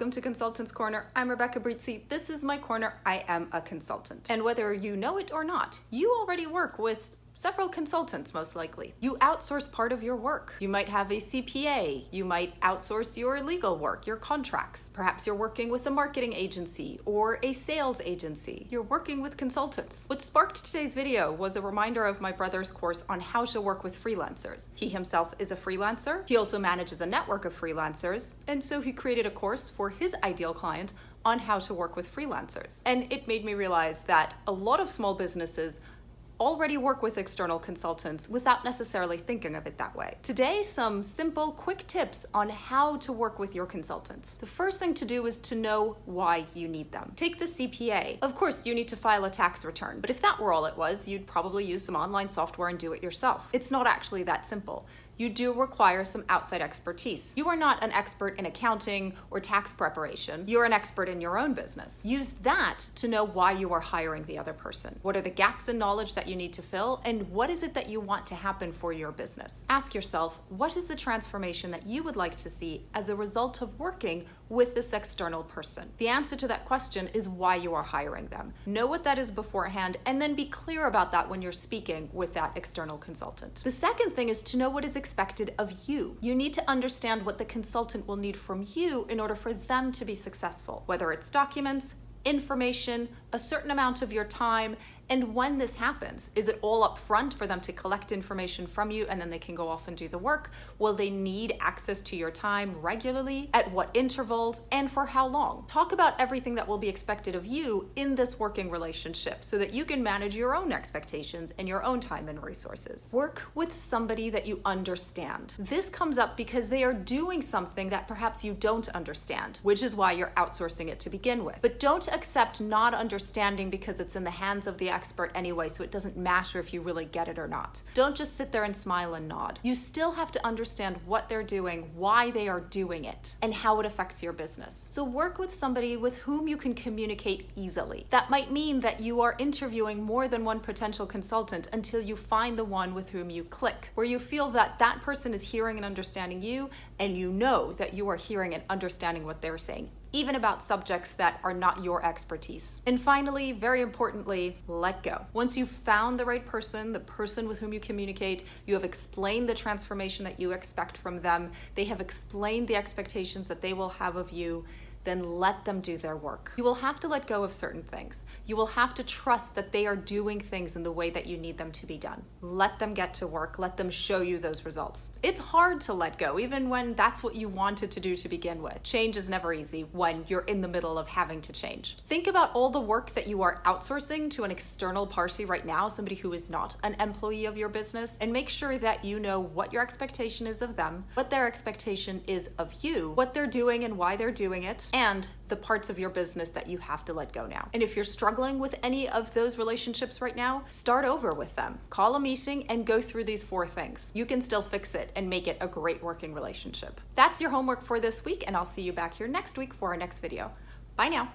welcome to Consultants Corner. I'm Rebecca Brizi. This is my corner. I am a consultant. And whether you know it or not, you already work with several consultants, most likely. You outsource part of your work. You might have a CPA. You might outsource your legal work, your contracts. Perhaps you're working with a marketing agency or a sales agency. You're working with consultants. What sparked today's video was a reminder of my brother's course on how to work with freelancers. He himself is a freelancer. He also manages a network of freelancers. And so he created a course for his ideal client on how to work with freelancers. And it made me realize that a lot of small businesses already work with external consultants without necessarily thinking of it that way. Today, some simple, quick tips on how to work with your consultants. The first thing to do is to know why you need them. Take the CPA. Of course, you need to file a tax return, but if that were all it was, you'd probably use some online software and do it yourself. It's not actually that simple. You do require some outside expertise. You are not an expert in accounting or tax preparation. You're an expert in your own business. Use that to know why you are hiring the other person. What are the gaps in knowledge that you need to fill, and what is it that you want to happen for your business? Ask yourself, what is the transformation that you would like to see as a result of working with this external person? The answer to that question is why you are hiring them. Know what that is beforehand, and then be clear about that when you're speaking with that external consultant. The second thing is to know what is expected of you. You need to understand what the consultant will need from you in order for them to be successful, whether it's documents, information, a certain amount of your time, and when this happens. Is it all up front for them to collect information from you and then they can go off and do the work? Will they need access to your time regularly? At what intervals? And for how long? Talk about everything that will be expected of you in this working relationship so that you can manage your own expectations and your own time and resources. Work with somebody that you understand. This comes up because they are doing something that perhaps you don't understand, which is why you're outsourcing it to begin with. But don't accept not understanding because it's in the hands of the expert anyway, so it doesn't matter if you really get it or not. Don't just sit there and smile and nod. You still have to understand what they're doing, why they are doing it, and how it affects your business. So work with somebody with whom you can communicate easily. That might mean that you are interviewing more than one potential consultant until you find the one with whom you click, where you feel that that person is hearing and understanding you, and you know that you are hearing and understanding what they're saying, even about subjects that are not your expertise. And finally, very importantly, let go. Once you've found the right person, the person with whom you communicate, you have explained the transformation that you expect from them, they have explained the expectations that they will have of you, then let them do their work. You will have to let go of certain things. You will have to trust that they are doing things in the way that you need them to be done. Let them get to work. Let them show you those results. It's hard to let go, even when that's what you wanted to do to begin with. Change is never easy when you're in the middle of having to change. Think about all the work that you are outsourcing to an external party right now, somebody who is not an employee of your business, and make sure that you know what your expectation is of them, what their expectation is of you, what they're doing and why they're doing it, and the parts of your business that you have to let go now. And if you're struggling with any of those relationships right now, start over with them. Call a meeting and go through these 4 things. You can still fix it and make it a great working relationship. That's your homework for this week, and I'll see you back here next week for our next video. Bye now.